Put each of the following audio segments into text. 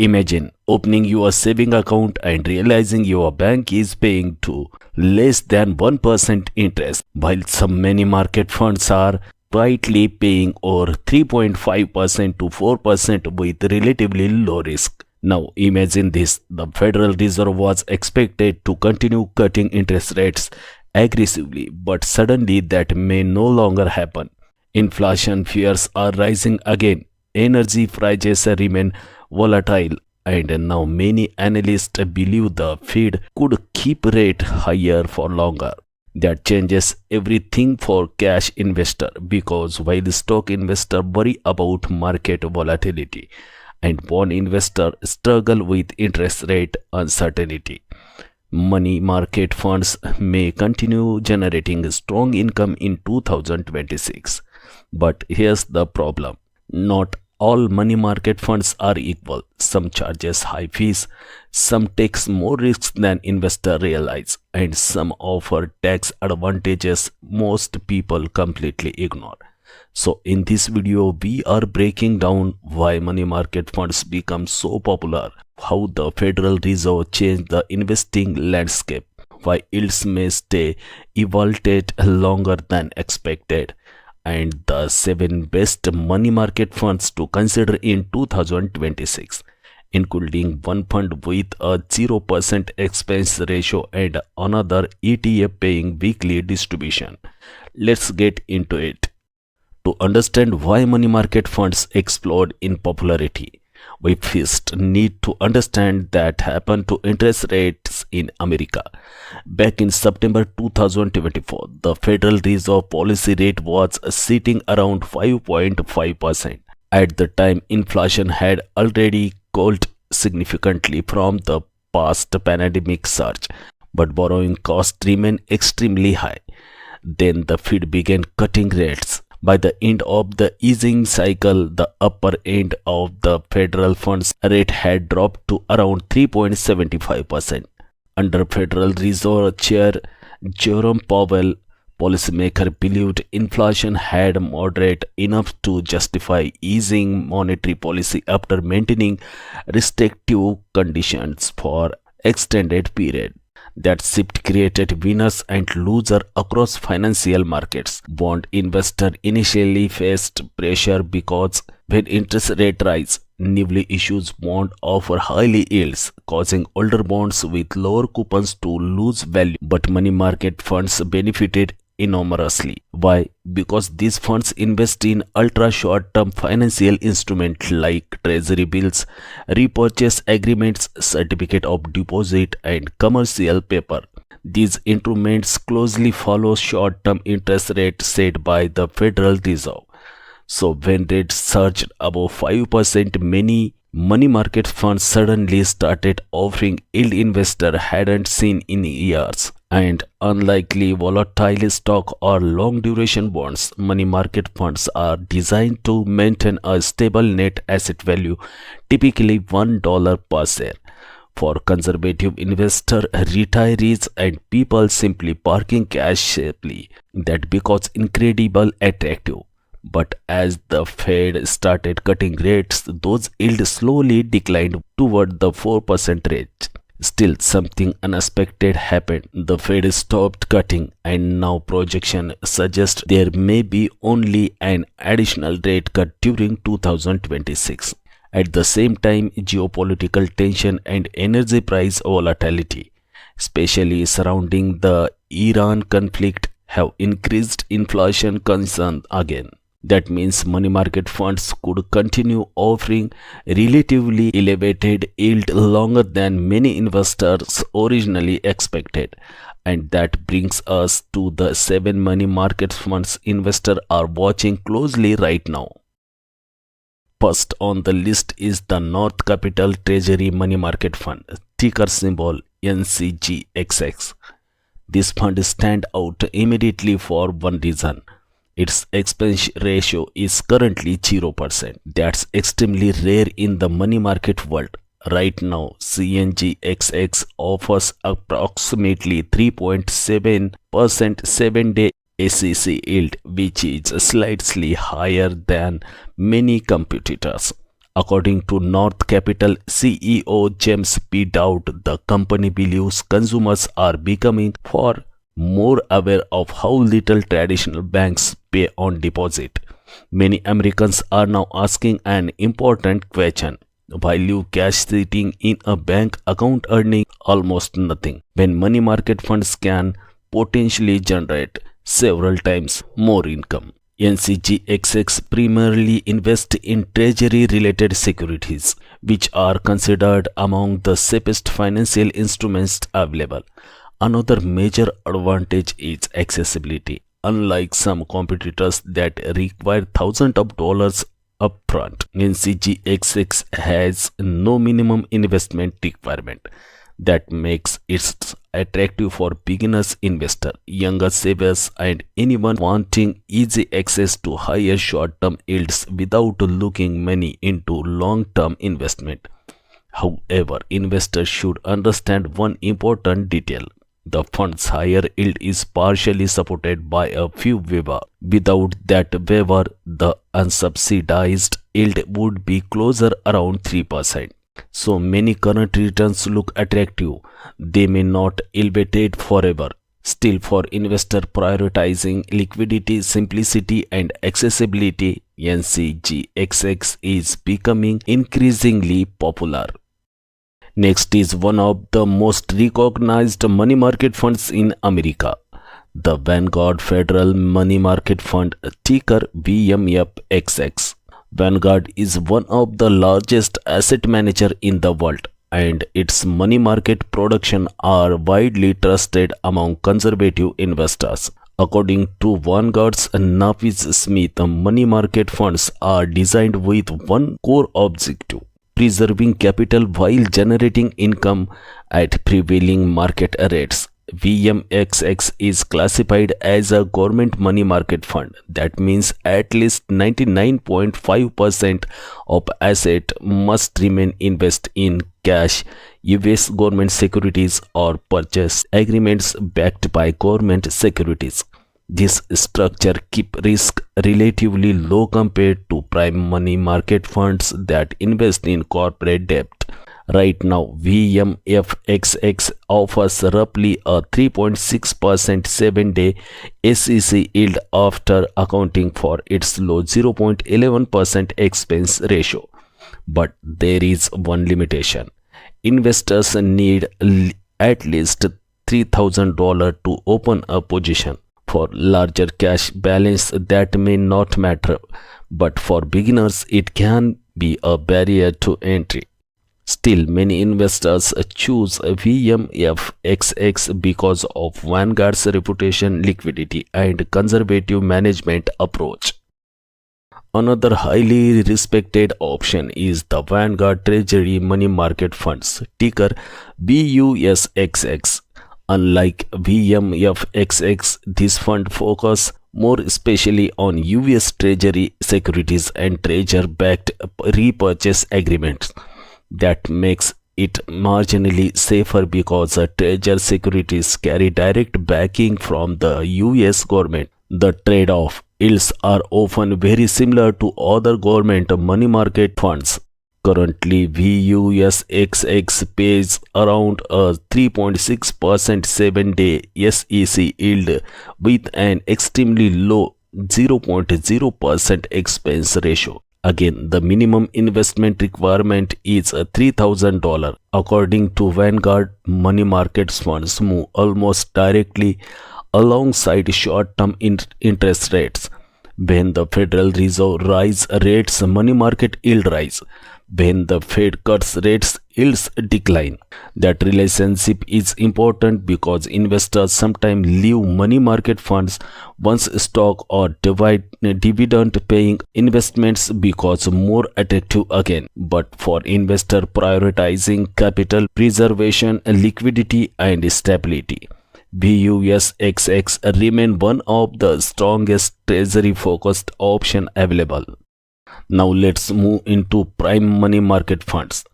Imagine opening your saving account and realizing your bank is paying to less than 1% interest, while some many market funds are quietly paying over 3.5% to 4% with relatively low risk. Now imagine this, the Federal Reserve was expected to continue cutting interest rates aggressively, but suddenly that may no longer happen. Inflation fears are rising again, energy prices remain volatile, and now many analysts believe the Fed could keep rate higher for longer. That changes everything for cash investor, because while stock investor worry about market volatility and bond investor struggle with interest rate uncertainty, money market funds may continue generating strong income in 2026. But here's the problem. Not all money market funds are equal. Some charges high fees, some takes more risks than investors realize, and some offer tax advantages most people completely ignore. So in this video, we are breaking down why money market funds become so popular, how the Federal Reserve changed the investing landscape, why yields may stay elevated longer than expected, and the 7 best money market funds to consider in 2026, including one fund with a 0% expense ratio and another ETF paying weekly distribution. Let's get into it. To understand why money market funds explode in popularity, we first need to understand that happened to interest rates in America. Back in September 2024, the Federal Reserve policy rate was sitting around 5.5%. At the time, inflation had already cooled significantly from the past pandemic surge, but borrowing costs remained extremely high. Then the Fed began cutting rates. By the end of the easing cycle, the upper end of the federal funds rate had dropped to around 3.75%. Under Federal Reserve Chair Jerome Powell, policymakers believed inflation had moderate enough to justify easing monetary policy after maintaining restrictive conditions for extended period. That shift created winners and losers across financial markets. Bond investors initially faced pressure because when interest rates rise, newly issued bonds offer highly yields, causing older bonds with lower coupons to lose value. But money market funds benefited enormously. Why? Because these funds invest in ultra short-term financial instruments like treasury bills, repurchase agreements, certificate of deposit, and commercial paper. These instruments closely follow short-term interest rates set by the Federal Reserve. So when rates surged above 5%, many money market funds suddenly started offering yield investors hadn't seen in years. And unlike volatile stock or long duration bonds, money market funds are designed to maintain a stable net asset value, typically $1 per share. For conservative investors, retirees, and people simply parking cash safely, that becomes incredibly attractive. But as the Fed started cutting rates, those yields slowly declined toward the 4% range. Still, something unexpected happened. The Fed stopped cutting, and now projections suggest there may be only an additional rate cut during 2026. At the same time, geopolitical tension and energy price volatility, especially surrounding the Iran conflict, have increased inflation concern again. That means money market funds could continue offering relatively elevated yield longer than many investors originally expected. And that brings us to the 7 money market funds investors are watching closely right now. First on the list is the North Capital Treasury Money Market Fund, ticker symbol NCGXX. This fund stands out immediately for one reason. Its expense ratio is currently 0%. That's extremely rare in the money market world. Right now, CNGXX offers approximately 3.7% 7-day SEC yield, which is slightly higher than many competitors. According to North Capital CEO James P. Dowd, the company believes consumers are becoming far more aware of how little traditional banks pay on deposit. Many Americans are now asking an important question. Why leave cash sitting in a bank account earning almost nothing when money market funds can potentially generate several times more income? NCGXX primarily invests in treasury-related securities, which are considered among the safest financial instruments available. Another major advantage is accessibility. Unlike some competitors that require thousands of dollars upfront, NCGXX has no minimum investment requirement. That makes it attractive for beginners, investors, younger savers, and anyone wanting easy access to higher short-term yields without looking money into long-term investment. However, investors should understand one important detail. The fund's higher yield is partially supported by a few waiver. Without that waiver, the unsubsidized yield would be closer around 3%. So many current returns look attractive. They may not elevate forever. Still, for investor prioritizing liquidity, simplicity, and accessibility, NCGXX is becoming increasingly popular. Next is one of the most recognized money market funds in America, the Vanguard Federal Money Market Fund, ticker VMFXX. Vanguard is one of the largest asset manager in the world, and its money market products are widely trusted among conservative investors. According to Vanguard's Naviz Smith, money market funds are designed with one core objective: preserving capital while generating income at prevailing market rates. VMXX is classified as a government money market fund. That means at least 99.5% of assets must remain invested in cash, US government securities, or purchase agreements backed by government securities. This structure keeps risk relatively low compared to prime money market funds that invest in corporate debt. Right now, VMFXX offers roughly a 3.6% 7-day SEC yield after accounting for its low 0.11% expense ratio. But there is one limitation. Investors need at least $3,000 to open a position. For larger cash balance, that may not matter, but for beginners, it can be a barrier to entry. Still, many investors choose VMFXX because of Vanguard's reputation, liquidity, and conservative management approach. Another highly respected option is the Vanguard Treasury Money Market Funds, ticker BUSXX. Unlike VMFXX, this fund focuses more especially on US Treasury securities and Treasury-backed repurchase agreements. That makes it marginally safer because Treasury securities carry direct backing from the US government. The trade-off yields are often very similar to other government money market funds. Currently, VUSXX pays around a 3.6% 7-day SEC yield with an extremely low 0.0% expense ratio. Again, the minimum investment requirement is $3,000. According to Vanguard, money market funds move almost directly alongside short-term interest rates. When the Federal Reserve raises rates, money market yield rise. When the Fed cuts rates, yields decline. That relationship is important because investors sometimes leave money market funds once stock or dividend paying investments because more attractive again. But for investor prioritizing capital preservation, liquidity, and stability, VUSXX remain one of the strongest treasury focused option available. Now let's move into prime money market funds.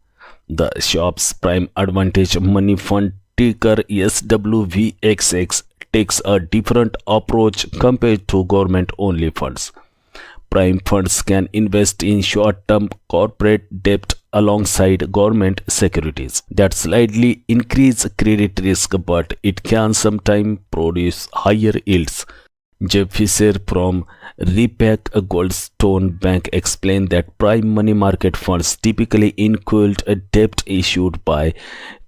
The Schwab's Prime Advantage Money Fund, ticker SWVXX, takes a different approach compared to government-only funds. Prime funds can invest in short-term corporate debt alongside government securities. That slightly increase credit risk, but it can sometimes produce higher yields. Jeff Fisher from Repack Goldstone Bank explained that prime money market funds typically include a debt issued by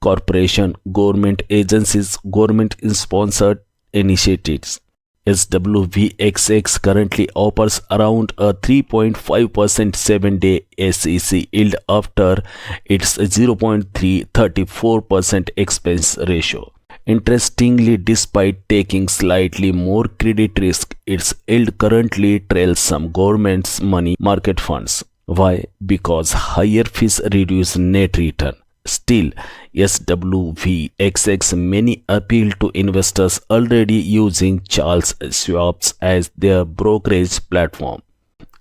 corporation, government agencies, government-sponsored initiatives. SWVXX currently offers around a 3.5% 7-day SEC yield after its 0.334% expense ratio. Interestingly, despite taking slightly more credit risk, its yield currently trails some government's money market funds. Why? Because higher fees reduce net return. Still, SWVXX many appeal to investors already using Charles Schwab's as their brokerage platform.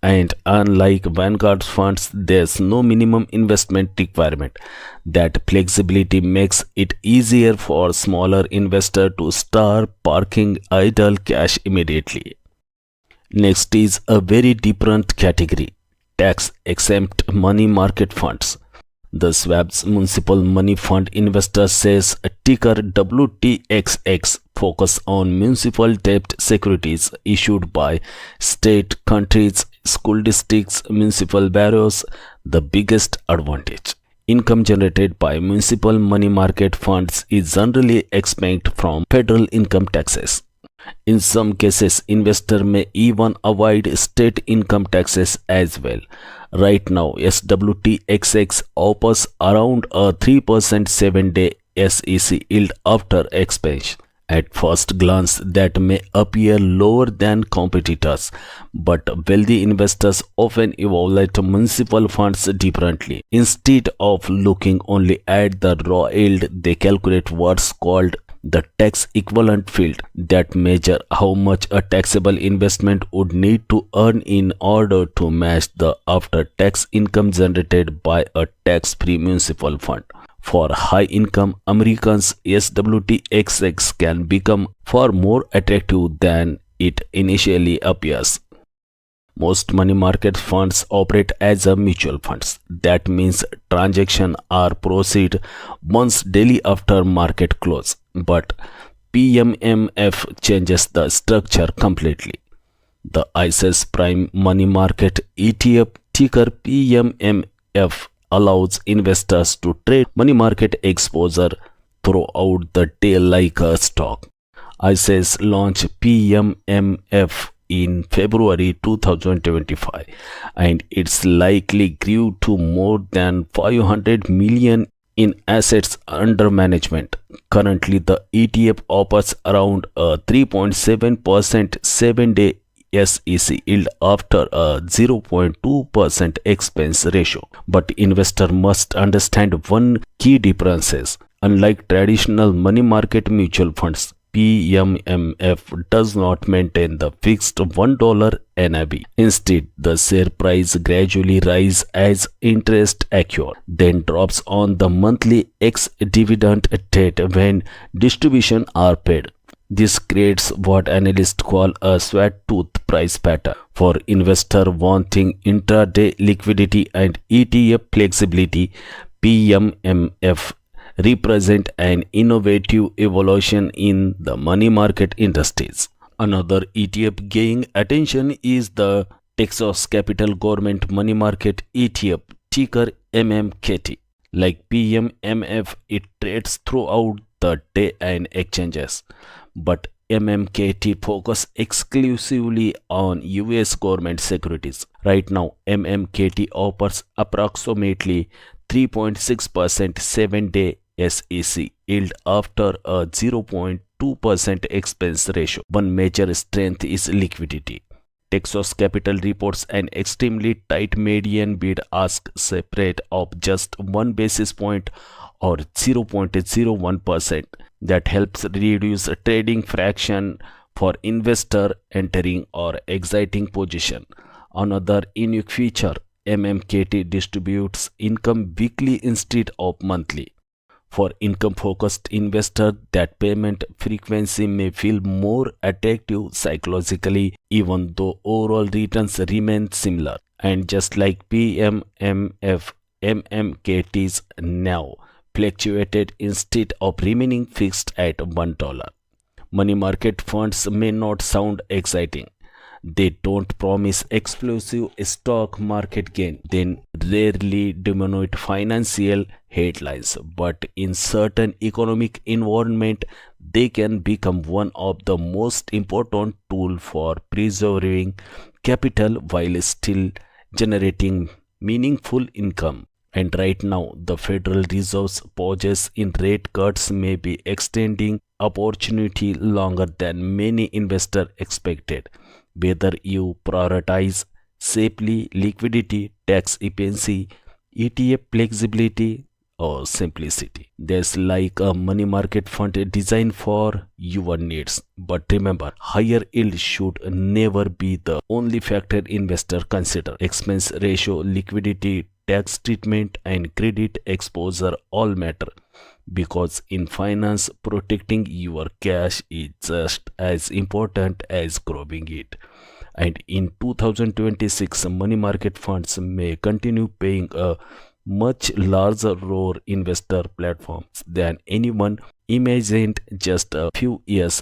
And unlike Vanguard funds, there's no minimum investment requirement. That flexibility makes it easier for smaller investors to start parking idle cash immediately. Next is a very different category: tax-exempt money market funds. The Schwab's Municipal Money Fund Investor says ticker WTXX focus on municipal debt securities issued by state, countries, school districts, municipal bureaus. The biggest advantage: income generated by municipal money market funds is generally exempt from federal income taxes. In some cases, investor may even avoid state income taxes as well. Right now, SWTXX offers around a 3% 7-day SEC yield after expense. At first glance, that may appear lower than competitors, but wealthy investors often evaluate municipal funds differently. Instead of looking only at the raw yield, they calculate what's called the tax equivalent field, that measure how much a taxable investment would need to earn in order to match the after-tax income generated by a tax-free municipal fund. For high-income Americans, SWTXX can become far more attractive than it initially appears. Most money market funds operate as a mutual funds. That means transactions are proceed once daily after market close. But PMMF changes the structure completely. The ICIS Prime Money Market ETF, ticker PMMF, allows investors to trade money market exposure throughout the day like a stock. ICIS launched PMMF in February 2025, and it's likely grew to more than 500 million in assets under management. Currently, the ETF offers around a 3.7% 7-day SEC yield after a 0.2% expense ratio. But investor must understand one key difference. Unlike traditional money market mutual funds, PMMF does not maintain the fixed $1 NAV. Instead, the share price gradually rises as interest accrues, then drops on the monthly ex-dividend date when distributions are paid. This creates what analysts call a sawtooth price pattern. For investors wanting intraday liquidity and ETF flexibility, PMMF represent an innovative evolution in the money market industries. Another ETF gaining attention is the Texas Capital Government Money Market ETF, ticker MMKT. Like PMMF, it trades throughout the day and exchanges, but MMKT focus exclusively on US government securities. Right now, MMKT offers approximately 3.6% 7-day SEC yield after a 0.2% expense ratio. One major strength is liquidity. Texas Capital reports an extremely tight median bid-ask spread of just 1 basis point or 0.01%. That helps reduce trading fraction for investor entering or exiting position. Another unique feature, MMKT distributes income weekly instead of monthly. For income-focused investor, that payment frequency may feel more attractive psychologically, even though overall returns remain similar. And just like PMMF, MMKTs now fluctuated instead of remaining fixed at $1. Money market funds may not sound exciting. They don't promise explosive stock market gain. They rarely dominate financial headlines, but in certain economic environment, they can become one of the most important tool for preserving capital while still generating meaningful income. And right now, the Federal Reserve's pauses in rate cuts may be extending opportunity longer than many investors expected. Whether you prioritize safely, liquidity, tax efficiency, ETF flexibility, or simplicity, there's like a money market fund designed for your needs. But remember, higher yield should never be the only factor investor consider. Expense ratio, liquidity, tax treatment, and credit exposure all matter, because in finance, protecting your cash is just as important as growing it. And in 2026, money market funds may continue paying a much larger role investor platforms than anyone imagined just a few years